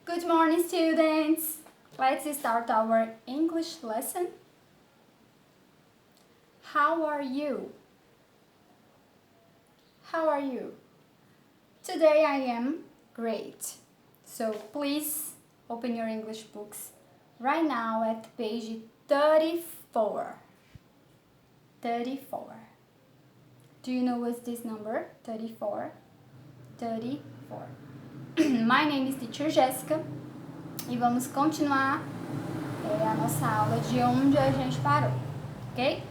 Good morning, students! Let's start our English lesson. How are you? How are you? Today I am great. So please open your English books right now at page 34. 34. Do you know what's this number? 34. 34. My name is Teacher Jéssica e vamos continuar a nossa aula de onde a gente parou, ok?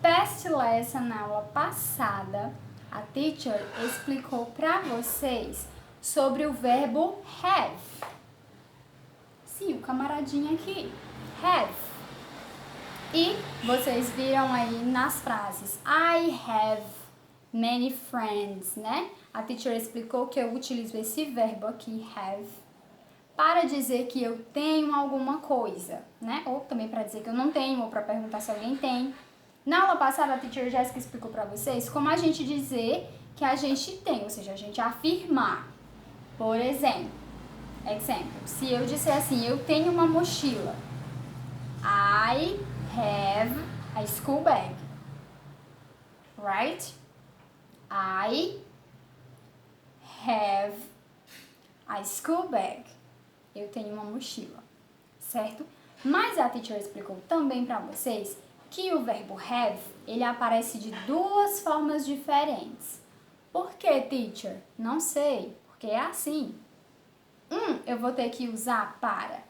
Past lesson, na aula passada, a teacher explicou para vocês sobre o verbo have. Sim, o camaradinho aqui, have. E vocês viram aí nas frases, I have many friends, né? A teacher explicou que eu utilizo esse verbo aqui, have, para dizer que eu tenho alguma coisa, né? Ou também para dizer que eu não tenho, ou para perguntar se alguém tem. Na aula passada, a teacher Jéssica explicou para vocês como a gente dizer que a gente tem, ou seja, a gente afirmar. Por exemplo, se eu disser assim, eu tenho uma mochila. I have a school bag. Right? I have a school bag. Eu tenho uma mochila, certo? Mas a teacher explicou também para vocês que o verbo have, ele aparece de duas formas diferentes. Por que, teacher? Não sei, porque é assim. Eu vou ter que usar para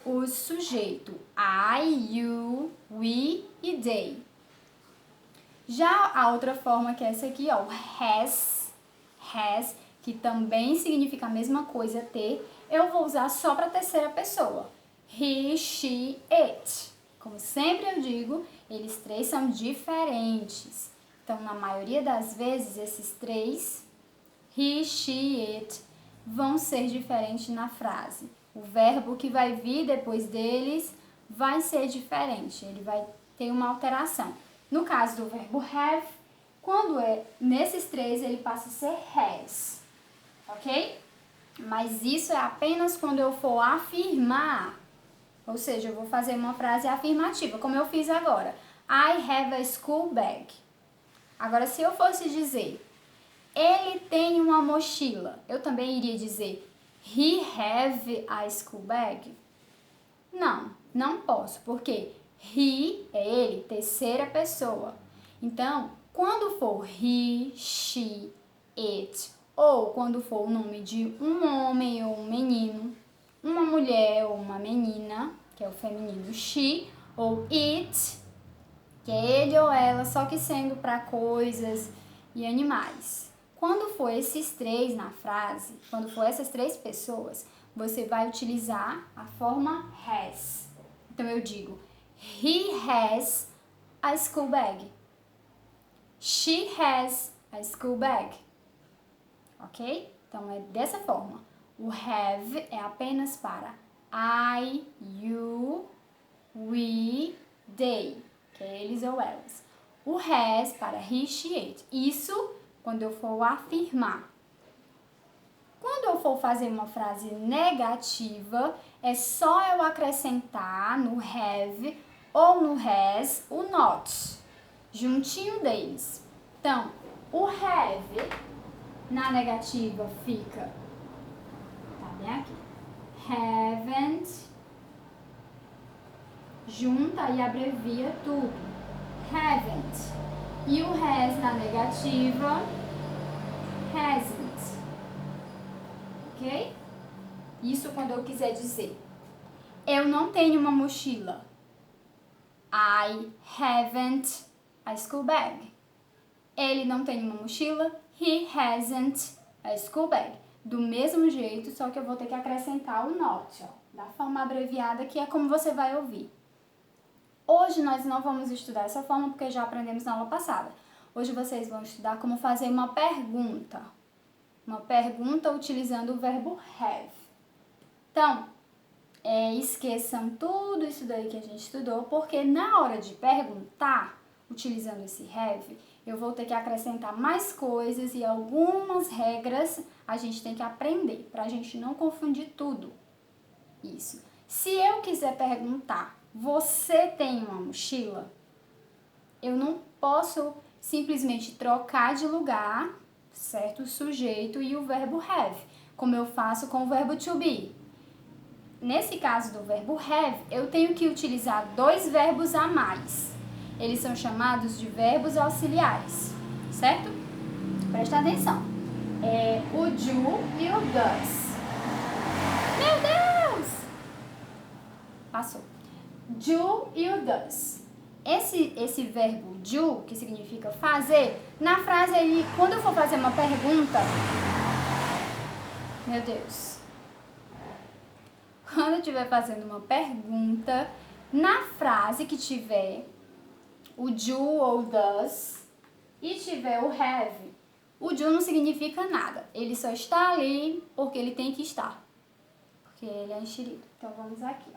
o sujeito I, you, we e they. Já a outra forma, que é essa aqui, ó, o has, que também significa a mesma coisa, ter, eu vou usar só para a terceira pessoa. He, she, it. Como sempre eu digo, eles três são diferentes. Então, na maioria das vezes, esses três, he, she, it, vão ser diferentes na frase. O verbo que vai vir depois deles vai ser diferente, ele vai ter uma alteração. No caso do verbo have, quando é nesses três, ele passa a ser has, ok? Mas isso é apenas quando eu for afirmar, ou seja, eu vou fazer uma frase afirmativa, como eu fiz agora. I have a school bag. Agora, se eu fosse dizer, ele tem uma mochila, eu também iria dizer, he have a school bag? Não, não posso, porque he é ele, terceira pessoa. Então, quando for he, she, it, ou quando for o nome de um homem ou um menino, uma mulher ou uma menina, que é o feminino she, ou it, que é ele ou ela, só que sendo para coisas e animais. Quando for esses três na frase, quando for essas três pessoas, você vai utilizar a forma has. Então eu digo, he has a school bag. She has a school bag. Ok? Então é dessa forma. O have é apenas para I, you, we, they, que é eles ou elas. O has para he, she, it. Isso quando eu for afirmar. Quando eu for fazer uma frase negativa, é só eu acrescentar no have ou no has o not, juntinho deles. Então, o have na negativa fica, tá bem aqui, haven't, junta e abrevia tudo, haven't. E o has na negativa, hasn't. Ok? Isso quando eu quiser dizer, eu não tenho uma mochila. I haven't a school bag. Ele não tem uma mochila. He hasn't a school bag. Do mesmo jeito, só que eu vou ter que acrescentar o not, ó, da forma abreviada, que é como você vai ouvir. Hoje nós não vamos estudar essa forma, porque já aprendemos na aula passada. Hoje vocês vão estudar como fazer uma pergunta. Uma pergunta utilizando o verbo have. Então, esqueçam tudo isso daí que a gente estudou, porque na hora de perguntar, utilizando esse have, eu vou ter que acrescentar mais coisas e algumas regras a gente tem que aprender, para a gente não confundir tudo. Isso. Se eu quiser perguntar, você tem uma mochila? Eu não posso simplesmente trocar de lugar, certo? O sujeito e o verbo have, como eu faço com o verbo to be. Nesse caso do verbo have, eu tenho que utilizar dois verbos a mais. Eles são chamados de verbos auxiliares, certo? Presta atenção. É o do e o does. Meu Deus! Passou. Do e o does. Esse verbo do, que significa fazer, na frase aí, quando eu for fazer uma pergunta... Meu Deus. Quando eu estiver fazendo uma pergunta, na frase que tiver o do ou does e tiver o have, o do não significa nada. Ele só está ali porque ele tem que estar. Porque ele é enxerido. Então, vamos aqui.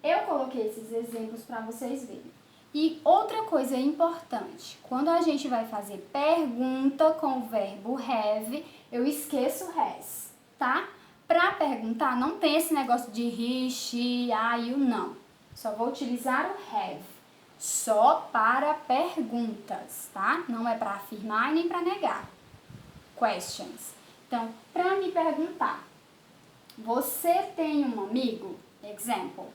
Eu coloquei esses exemplos para vocês verem. E outra coisa importante, quando a gente vai fazer pergunta com o verbo have, eu esqueço has, tá? Para perguntar, não tem esse negócio de he, she, I, you, não. Só vou utilizar o have. Só para perguntas, tá? Não é para afirmar e nem para negar. Questions. Então, para me perguntar, você tem um amigo? Example.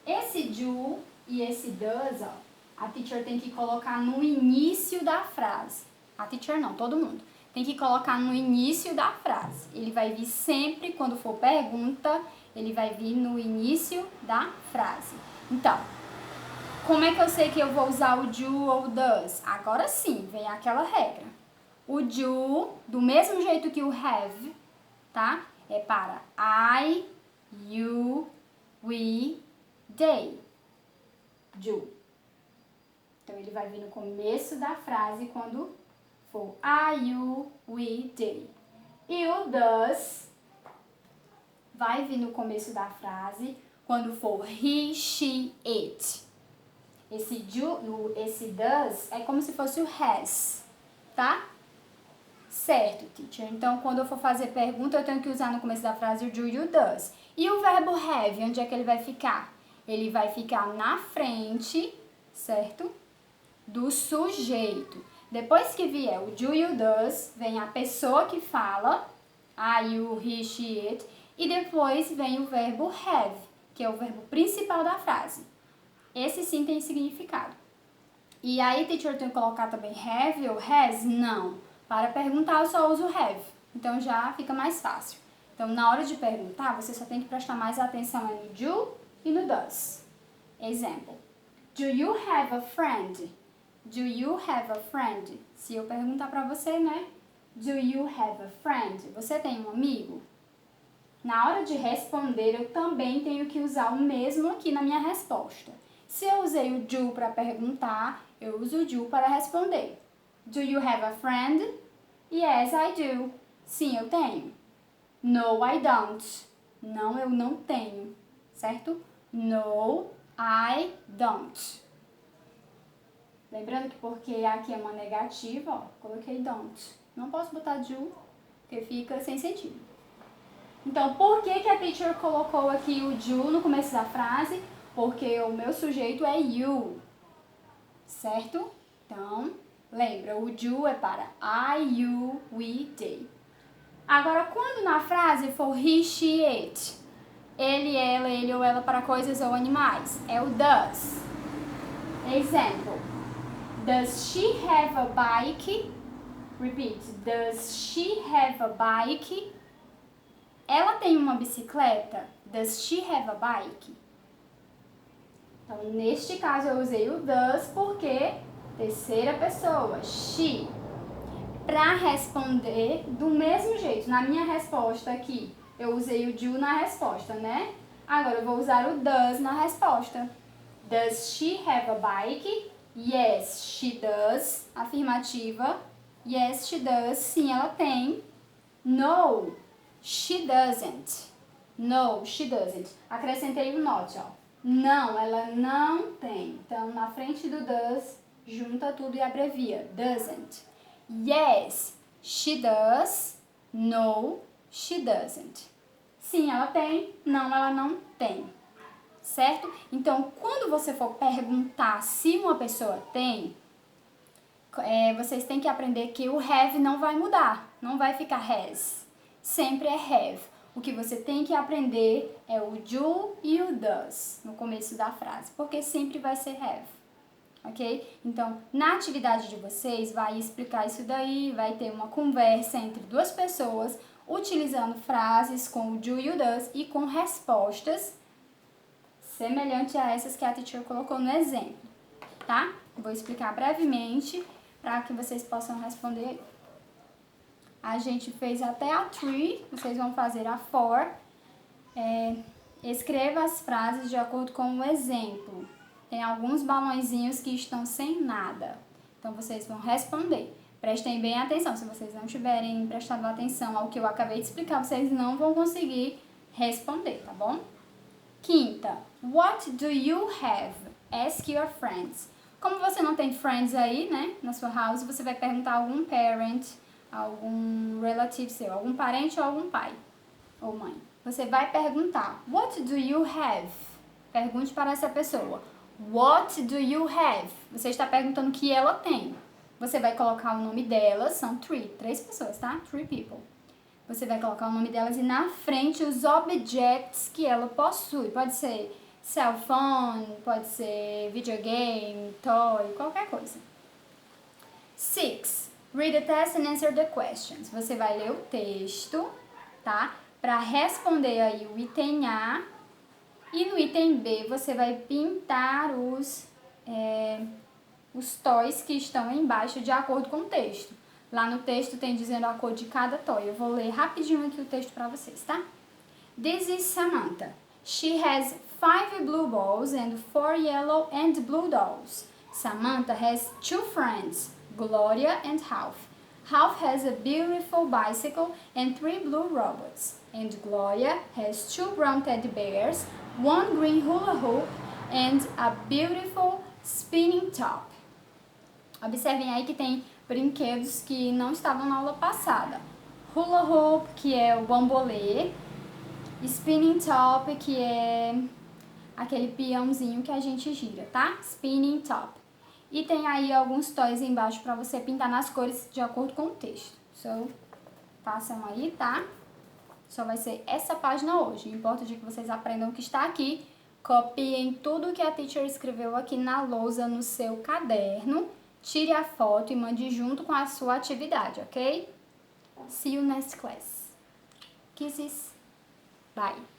Esse do e esse does, ó, a teacher tem que colocar no início da frase. A teacher não, todo mundo. Tem que colocar no início da frase. Ele vai vir sempre, quando for pergunta, ele vai vir no início da frase. Então, como é que eu sei que eu vou usar o do ou does? Agora sim, vem aquela regra. O do mesmo jeito que o have, tá? É para I, you, we, they. Do. Então, ele vai vir no começo da frase quando for I, you, we, they. E o does vai vir no começo da frase quando for he, she, it. Esse does é como se fosse o has, tá? Certo, teacher. Então, quando eu for fazer pergunta, eu tenho que usar no começo da frase o do e o does. E o verbo have, onde é que ele vai ficar? Ele vai ficar na frente, certo? Do sujeito. Depois que vier o do e o does, vem a pessoa que fala, I, you, he, she, it, e depois vem o verbo have, que é o verbo principal da frase. Esse sim tem significado. E aí, teacher, tem que colocar também have ou has? Não. Para perguntar, eu só uso have. Então, já fica mais fácil. Então, na hora de perguntar, você só tem que prestar mais atenção no do e no does. Exemplo. Do you have a friend? Do you have a friend? Se eu perguntar para você, né? Do you have a friend? Você tem um amigo? Na hora de responder, eu também tenho que usar o mesmo aqui na minha resposta. Se eu usei o do para perguntar, eu uso o do para responder. Do you have a friend? Yes, I do. Sim, eu tenho. No, I don't. Não, eu não tenho. Certo? No, I don't. Lembrando que porque aqui é uma negativa, ó, coloquei don't. Não posso botar do, porque fica sem sentido. Então, por que a teacher colocou aqui o do no começo da frase? Porque o meu sujeito é you, certo? Então, lembra, o do é para I, you, we, they. Agora, quando na frase for he, she, it, ele ou ela para coisas ou animais, é o does. Example, does she have a bike? Repeat, does she have a bike? Ela tem uma bicicleta? Does she have a bike? Então, neste caso, eu usei o does porque terceira pessoa, she. Para responder do mesmo jeito, na minha resposta aqui, eu usei o do na resposta, né? Agora, eu vou usar o does na resposta. Does she have a bike? Yes, she does. Afirmativa. Yes, she does. Sim, ela tem. No, she doesn't. No, she doesn't. Acrescentei o not, ó. Não, ela não tem. Então, na frente do does, junta tudo e abrevia. Doesn't. Yes, she does. No, she doesn't. Sim, ela tem. Não, ela não tem. Certo? Então, quando você for perguntar se uma pessoa tem, vocês têm que aprender que o have não vai mudar. Não vai ficar has. Sempre é have. O que você tem que aprender é o do e o does no começo da frase, porque sempre vai ser have, ok? Então, na atividade de vocês, vai explicar isso daí, vai ter uma conversa entre duas pessoas, utilizando frases com o do e o does e com respostas semelhantes a essas que a teacher colocou no exemplo, tá? Vou explicar brevemente para que vocês possam responder aí. A gente fez até a 3, vocês vão fazer a 4. Escreva as frases de acordo com o exemplo. Tem alguns balãozinhos que estão sem nada. Então, vocês vão responder. Prestem bem atenção. Se vocês não tiverem prestado atenção ao que eu acabei de explicar, vocês não vão conseguir responder, tá bom? Quinta. What do you have? Ask your friends. Como você não tem friends aí, né, na sua house, você vai perguntar a algum parent, algum relative seu, algum parente ou algum pai ou mãe. Você vai perguntar, what do you have? Pergunte para essa pessoa, what do you have? Você está perguntando o que ela tem. Você vai colocar o nome delas, são três pessoas, tá? 3 people. Você vai colocar o nome delas e na frente os objects que ela possui. Pode ser cell phone, pode ser videogame, toy, qualquer coisa. 6. Read the test and answer the questions. Você vai ler o texto, tá? Para responder aí o item A. E no item B você vai pintar os toys que estão embaixo de acordo com o texto. Lá no texto tem dizendo a cor de cada toy. Eu vou ler rapidinho aqui o texto para vocês, tá? This is Samantha. She has 5 blue balls and 4 yellow and blue dolls. Samantha has 2 friends, Gloria and Ralph. Ralph has a beautiful bicycle and 3 blue robots. And Gloria has 2 brown teddy bears, 1 green hula hoop and a beautiful spinning top. Observem aí que tem brinquedos que não estavam na aula passada. Hula hoop, que é o bambolê. Spinning top, que é aquele peãozinho que a gente gira, tá? Spinning top. E tem aí alguns toys embaixo para você pintar nas cores de acordo com o texto. So, façam aí, tá? Só vai ser essa página hoje. O importante é que vocês aprendam o que está aqui. Copiem tudo que a teacher escreveu aqui na lousa no seu caderno. Tire a foto e mande junto com a sua atividade, ok? See you next class. Kisses. Bye.